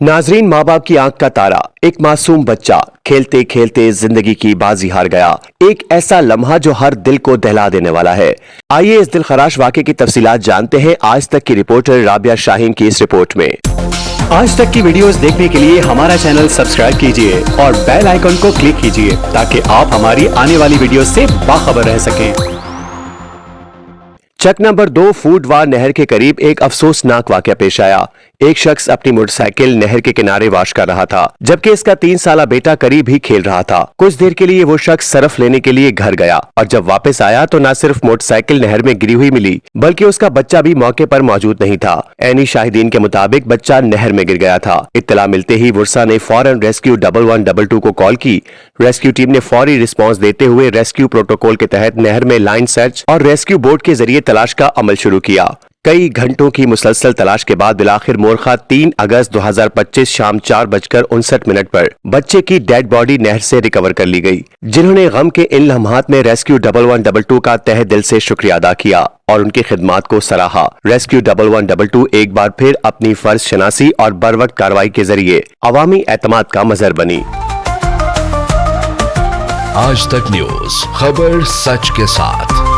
नाजरीन, माँ बाप की आंख का तारा, एक मासूम बच्चा खेलते खेलते जिंदगी की बाजी हार गया। एक ऐसा लम्हा जो हर दिल को दहला देने वाला है। आइए इस दिलखराश वाक़े की तफसीलात जानते हैं आज तक की रिपोर्टर राबिया शाहीन की इस रिपोर्ट में। आज तक की वीडियोस देखने के लिए हमारा चैनल सब्सक्राइब कीजिए और बेल आइकन को क्लिक कीजिए ताकि आप हमारी आने वाली वीडियो से बाखबर रह सकें। चक नंबर 2 फूडवार नहर के करीब एक अफसोसनाक वाकया पेश आया। एक शख्स अपनी मोटरसाइकिल नहर के किनारे वॉश कर रहा था, जबकि इसका 3 साला बेटा करीब ही खेल रहा था। कुछ देर के लिए वो शख्स सरफ लेने के लिए घर गया और जब वापस आया तो न सिर्फ मोटरसाइकिल नहर में गिरी हुई मिली, बल्कि उसका बच्चा भी मौके पर मौजूद नहीं था। ऐनी शाहिदीन के मुताबिक बच्चा नहर में गिर गया था। इत्तला मिलते ही वर्सा ने फौरन रेस्क्यू 1122 को कॉल की। रेस्क्यू टीम ने फौरी रिस्पॉन्स देते हुए रेस्क्यू प्रोटोकॉल के तहत नहर में लाइन सर्च और रेस्क्यू बोट के जरिए तलाश का अमल शुरू किया। कई घंटों की मुसलसल तलाश के बाद बिलाखिर मोरखा 3 अगस्त 2025 शाम 4:59 पर बच्चे की डेड बॉडी नहर से रिकवर कर ली गई। जिन्होंने गम के इन लम्हात में रेस्क्यू 1122 का तहे दिल से शुक्रिया अदा किया और उनकी खिदमात को सराहा। रेस्क्यू 1122 एक बार फिर अपनी फर्ज शनासी और बरवक्त कार्रवाई के जरिए अवामी एतमाद का मजहर बनी। आज तक न्यूज, खबर सच के साथ।